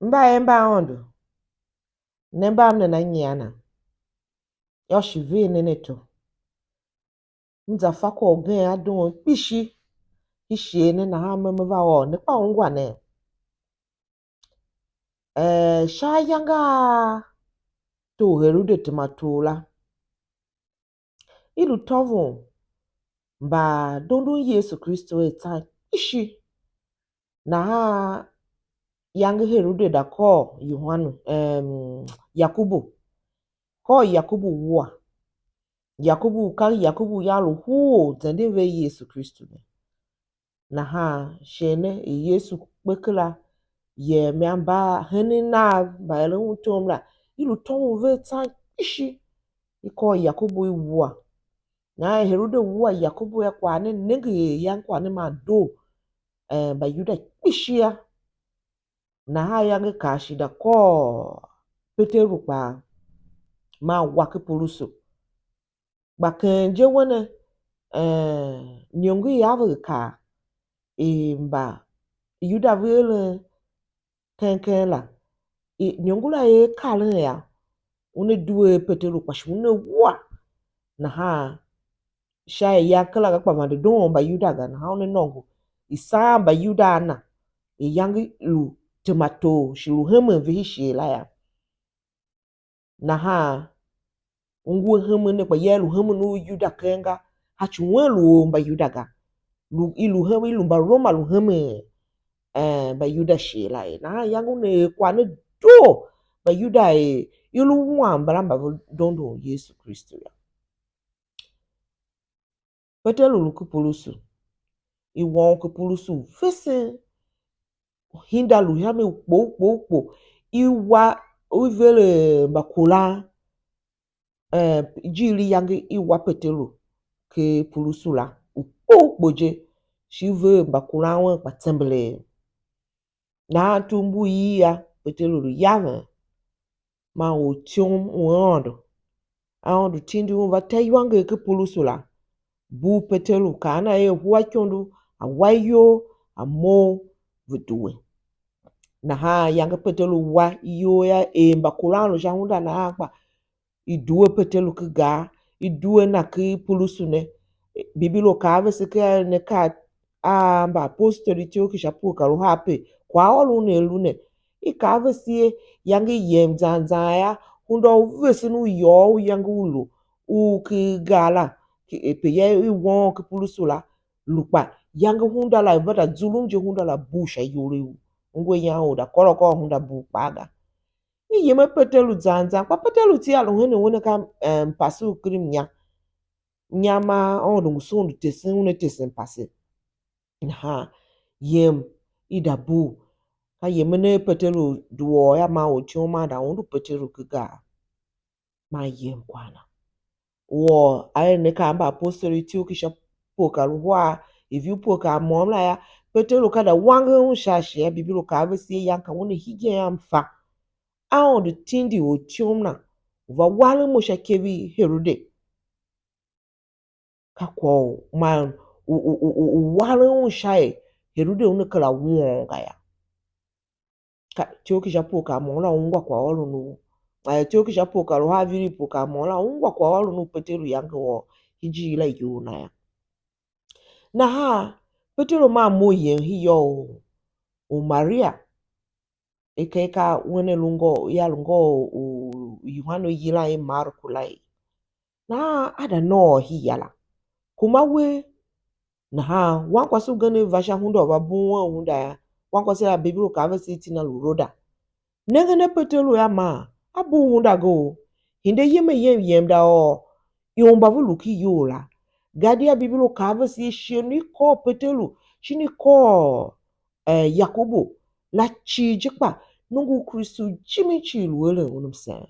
Mba ondo nemba amne na nyiana yoshi vi neneto mza fako ogen adon pishi ishi ne na ha memeva o ne pa ongwa ne shayanga to herude tomatola ilu tovo mba dondon Yesu Kristo eta ishi na ha yang herude da ko Yohanu Yakubu ko Yakubu wa Yakubu kan Yakubu yalo hu zende ve Yesu Kristo ne na ha shene Yesu kpekela ye miamba hene na ba ele hutomla ilu tomu ve ta ishi iko Yakubu iwa na herude wa Yakubu ya kwa ne nege yan kwa ne ma do ba yuda ishia na ha yange kashida ko Peteru pa ma wake puluso bakenje wona nyongu yave ka mba yuda vele kenkela nyongula ye kale ya une duwe Peteru kwa shune wa na ha shaye ya kala ga kwa mande don ba yuda ga na ha une nongo isa ba yuda na yangi lu tomato shilu heme vi shila ya na ha ungu heme ne kwa yelu heme no yuda kenga hachu welu ba yuda ga lu ilu heme ilu ba roma lu heme ba yuda shila na ha yangu ne kwa ne do ba yuda ilu wa mbalamba dondo Yesu Kristo ya Petelu lu kupulusu iwon kupulusu fese hinda lu hame ukpo iwa uvele bakula jili yangi iwa Petelu ke pulusu la ukpo je shive bakula wan patemble na tumbu ya Petelu lu yave ma o tiom ondo aondo tindi va taywange ke pulusu la bu Petelu kana huwa chondu awayo amo vuduwe na ha yanga Petelu wa iyo ya bakulano jahunda na hapa iduwe Petelu kiga iduwe na ki pulusu ne bibilo kave sike ne ka amba apostoli tio kisha puka ruhape kwa olu ne lune ikave sie yangi yem zanzaya hundo vesinu yo yangi ulu u ki gala ki pe ye iwon ki pulusu la lupa yangi hunda la bada zulunje hunda la busha yuri ngwe ya oda koroko hunda bu paga yeme Petelu zanza kwa Petelu ti alu hene wone ka pasu krim nyama ondu sundu tesin wone tesin pase ha yem idabu ka yemene Petelu duo ya ma o choma da ondu Petelu kiga ma yem kwana wo aye ne ka amba apostoli ti ukisha poka ruwa ivi poka momla ya Petelu kada wange unshashi ya bibilo ka avesi yanka wone hige ya mfa aondu tindi o chomna va wale mo shakevi herude kako man wale unshaye herude unekala wonga ya ka tioki japoka mola ungwa kwa olu nu tioki japoka lo haviri poka mola ungwa kwa olu nu Petelu yange wo hiji ila yuna ya na ha Petelu ma moye hiyo o Maria ekeka wene lungo ya lungo u Yohano yila Marko lai na ada no hiyala kuma we na ha wankwa su gane vasha hundo babu hunda ya wankwa se bibilo ka vesi tina luroda nengene Petelu ya ma abu hunda go hinde yem da o yomba vuluki yola gadia bibilo ka vesi sheni ko Petelu shini ko Yakubu la chijikpa nungu Kristu jimi chiluele unumse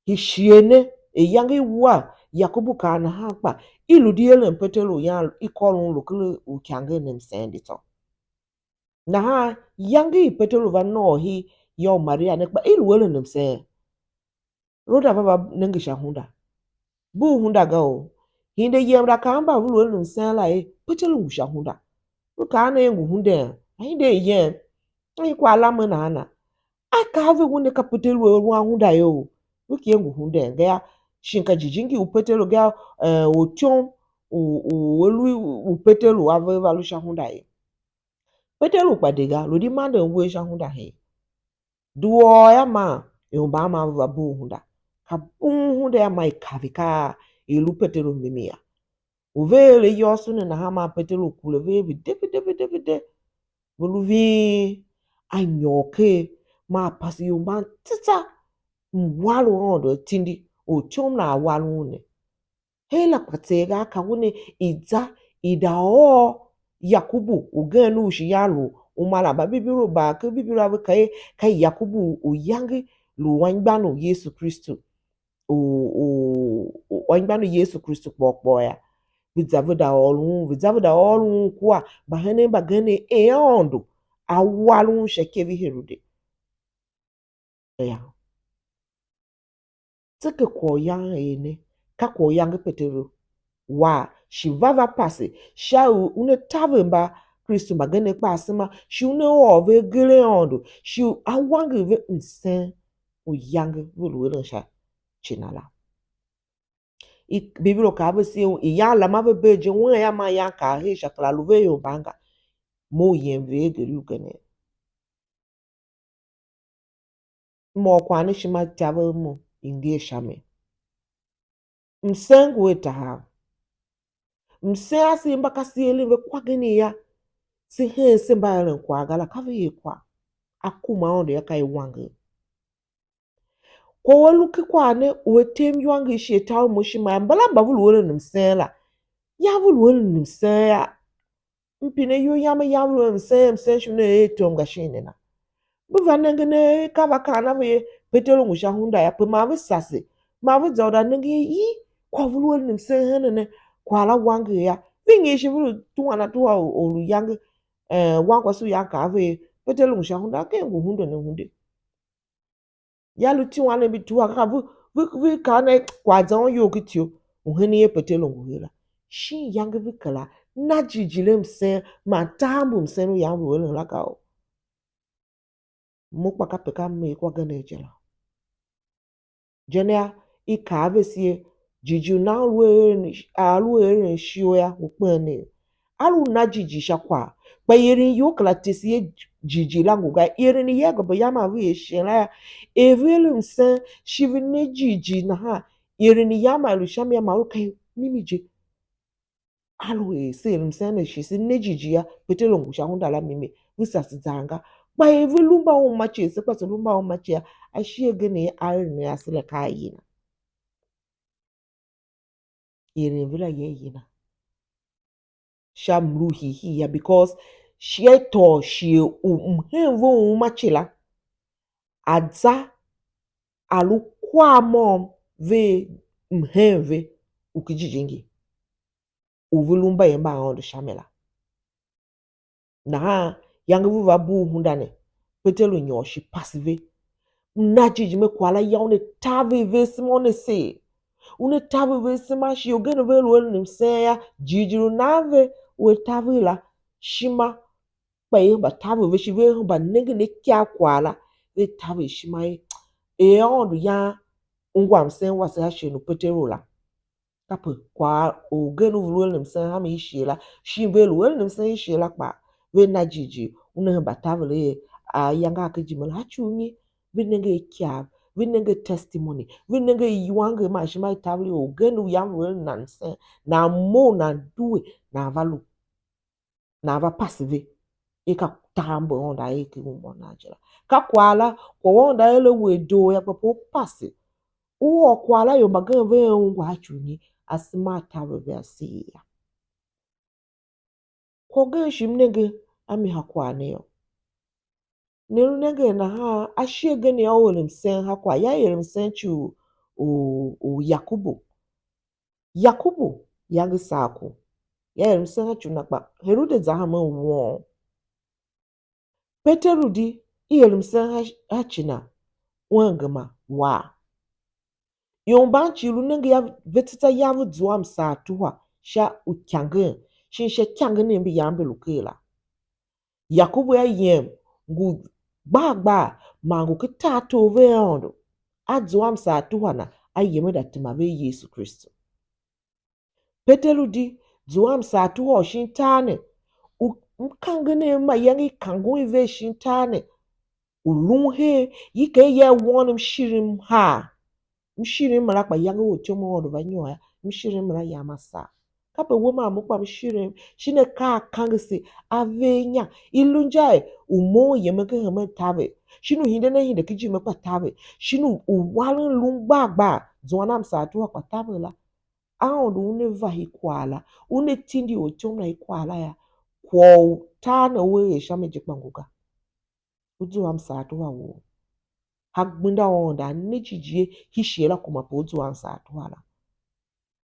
hishiene yangi wa Yakubu kana hakpa ilu diele Petelu ya ikolun lukule ukyange nemsendito na ha yangi Petelu va no hi yo Maria nekpa ilu wele nemse roda baba nengisha hunda bu hunda go hinde yemra kamba vulu wele nemse la Petelu ngusha hunda ukana yengu hunde hinde yem kwa alamu na ana Akave wune ka petelo wa hunda yo. Wiki yengu hunde ngea shinka jijingi upetelo gea otion u petelo ave valu sha hunda ye. Petelo padega lo di mande ngwe sha hunda he. Duo ya ma yomba ma vabu hunda. Ka hunda ya ma ikave ka ilu petelo mimia. Uvele yosune na hama petelo kule veve de. Voluvi anyoke ma pasi yomba tita mwalu hondo tindi o chom na walu ne. Hela patega kawune iza idao Yakubu ugenu ushiyalu umala ba bibiru ba ke bibiru abe kai Yakubu uyangi lu wangbanu Yesu Kristo o wangbanu Yesu Kristo pokpo ya vizavuda olun kwa bahene bagene eondo awalu shekevi herude ya tseke ko yang ene ka ko yang petero wa shivava pase shau une tavemba Kristo magene pasima shi une ove gele ondo shi awange ve nsen o yang vulu sha chinala bibiro ka be se iya la ma be beje won ya ma ya ka he shakla luve yo banga mo yen ve gelu gene mo kwa ni shima tave mo ingie shame msengu etaha mse asi mbaka siele ve kwa gene ya si he simba ren kwa gala kave ye kwa akuma ondo ya kai wange ko waluki kwa ne wetem ywange shi tawo mo shima mbala bavulu wole nimsela ya vulu wole nimsela mpine yo yama yawlo mse shune etonga shine na buvanengene kava kana ve petelo ngusha hunda ya pe mavi sase mavi zoda nenge yi kwa vulu nimse henene kwa la wange ya vingi shi vulu tuwana tuwa olu yange wangwa su ya ka ve petelo ngusha hunda ke ngu hunde ne hunde ya lu tiwana bi tuwa ka vi kana kwa zan yo kitio uheni ye petelo nguhela shi yange vi kala na jijile mse ma tambu mse no ya vulu la ka mukpa ka peka me kwa gane jela jenia ikave sie jiju na alu shio ya ukpene alu na jiji shakwa pa yerin yo kala tisie jiji la nguga yerin ye go ya ma vi shela ya evelum se shivine jiji na ha yerin ya ma lu sham ya ma kai mimije alu se mse ne shi ne jiji ya petelo ngusha hunda la mimi visa sizanga ba evi lumba wo machi se kwa lumba wo machi ya ashie gene ne asile ka yina yere vila ye yina shamru hi ya because she to she mhenvo wo machi la adza alu kwa mom ve mhenve ukijijingi uvulumba yemba ondo shamela na yangu vuva bu hundane petelo nyoshi pasive mnajiji me kwala ya une tave vesimone se une tave vesima shi ogene velu nimse ya jijiru nave we tave la shima paye ba tave ve shi ve ba nenge ne kya kwala ve tave shima e ondu ya ngwa mse wasa ya shenu petero la kape kwa ogene velu nimse ha mi shela shi velu nimse shela pa ve najiji une ba tave le a yanga akijimela hachunyi vinenge kya vinenge testimony vinenge yuange mashima tabli ogenu yamwe nanse na mo na duwe na valu na va pasive eka tambo onda eki umona jela ka kwala ko onda ele wedo ya popo pasi uo kwala yo magave ngwa achunyi asima tabe versia ko ge shimnenge ami hakwane yo nenge na ha ashie gene ya wole msen ha kwa ya yere msen chu o Yakubu yangi sako ya yere msen ha chu na pa Herode zahama wo Peteru di yere msen ha china wangama wa yomba chilu nenge ya vetita ya vudzwa msa tuwa sha ukyange shinshe kyange nembi yambe lukela Yakubu ya yem gu gbagba mangu kitato veondo adzuam sa tuana ayeme datima ve Yesu Kristo Petelu di dzuam sa tuho shintane ukangene ma yangi kangu ve shintane ulunhe yike ye wonum shirim ha mshirim mara kwa yangi ochomo odo vanyoya mshirim mara yamasa kape woma mukpa mshirim shine ka kangisi avenya ilunjai umo yemeke heme tabe shinu hinde kiji mekpa tabe shinu uwalin lungbagba zwanam sa tuwa kwa tabe la aondu une vahi kwala une tindi ochomna ikwala ya kwa tana we shame jikpanguka uzu amsa tuwa wo hagbunda onda nechijie hishiela kumapo uzu amsa tuwa la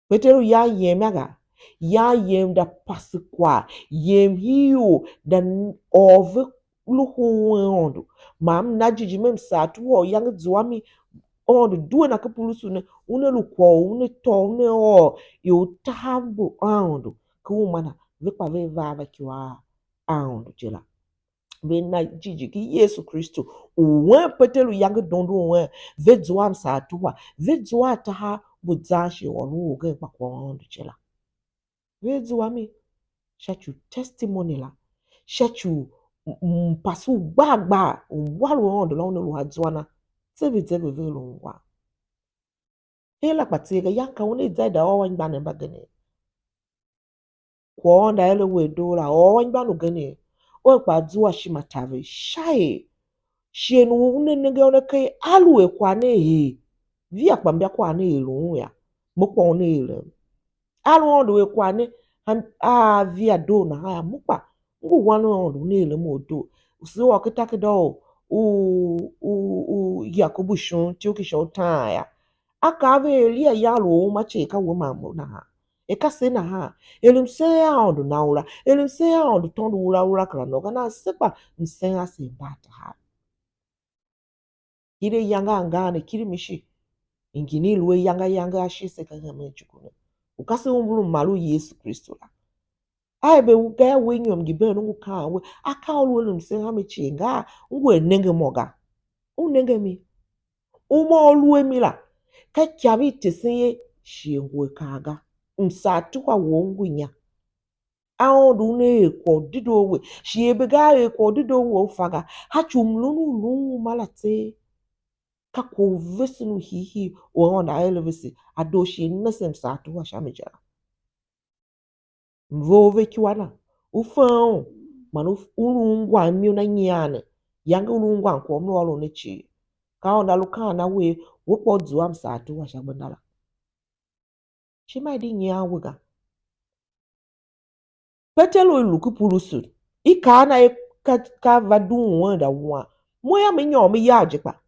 Petero ya yemaga ya yem da pasikwa yem hiyo da ove luhu ondo mam najiji mem sa tuwa yang zuami ondo duwe na kapulusu ne une lukwa une to une o yo tambo ondo kumana vepa ve vava kiwa ondo jela ve na jiji ki Yesu Kristo uwe Petero yang dondo uwe ve zuam sa tuwa ve zua taha buzashi onu uge kwa ondo jela ve zuami shachu testimony la shachu pasu gbagba walu ondo la onu wadzwana zeve ve lo wa hela patiga yanka une zaida owan bane bagane kwa onda ele wedora owan banu gane o kwa zuwa shimatave shaye shienu une nege one kai alue kwa ne he via kwambia kwa ne elu ya mukwa ne ele alu ondo we kwa ne via do na haya mukpa ngu wanu ondo ne ele modo usi wa kitakido u yakubu shun tioki shotaya aka ave elia yalo mache ka wo mamu na ha e ka se na ha elim se ya ondo na ula elim se ya ondo tondo ula kra no kana sepa nsen ase bata ha kire yanga angane kire mishi ingini luwe yanga ashi se ka ngame chukune ukase umbulu malu Yesu Kristo la aibe uga wenyom gibe no ka we aka olu elim se ha mechi nga ngwe nenge moga unenge mi umo olu emila ka kyabi tesenye shiengwe kaga msatu kwa wongunya aondu ne ko dido we shiebega ko dido wo faga hachumlunu lu malate ka ko vesinu hihi o onda elevisi adoshi nesem satu wa shamija mvove kiwana ufão manu ulungwa mi na nyane yanga ulungwa ko mi olo ne chi ka onda lukana we wo podzu am satu wa shabandala Shima di nyawaga. Petelo luku pulusu. Ika na ka vadu wanda wa. Moya menyo me yaje pa.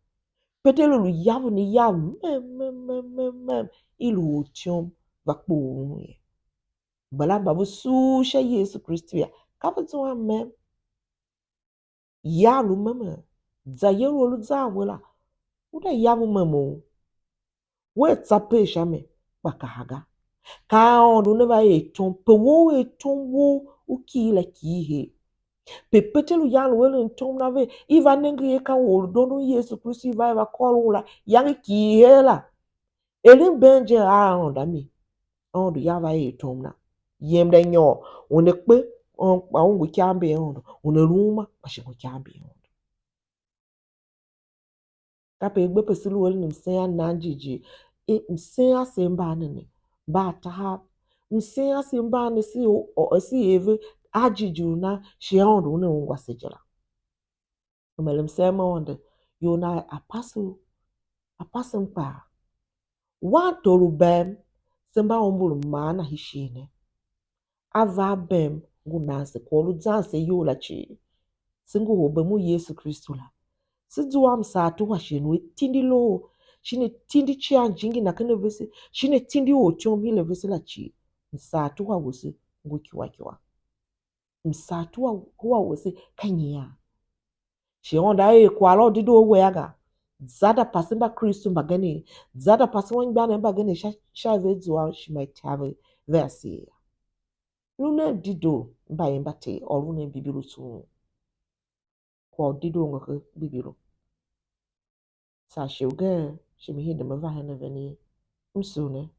Petelo lu yavu ni yavu. Mem. Ilu otiom vakpo. Bala babu su sha Yesu Kristo ya. Kapatu wa mem. Yalu mem. Zayero lu zawela. Uda yavu memo. We tsape shame. Bakahaga. Ka ondu ne va eton pe wo eton wo uki la kihe pe petelu yan wele ntom na ve iva nengi ka wo dono Yesu Kristo iva eva kolula yang kihe la elin benje a onda mi ondu ya va eton na yemde nyo one pe on pa ungu kyambe ondo one ruma ashiku kyambe ondo ka pe gbe pesilu wele nimse na njiji mse asemba ne ba ta ha nse asimba ne si eve ajiju na shiondo ne ngwa sejela melem sema onde yona apasu mpa wa toru bem semba ombulu mana hishine ava bem gunase kolu zanse yola chi singu hobemu Yesu Kristo la siduam sa to wa shenu tindi lo shine tindi chi anjingi na kene vese shine tindi o chomi le vese la chi msatu wa wose ngukiwa msatu wa wose kanyia shi onda kwalo dido weaga zada pasimba Kristo magani zada pasimba ngane bagani sha vezu shi might have verse luna dido mbayembate olune bibiru tu ko dido ngoko bibiru sa shiuge shimi hinde mava hene veni msune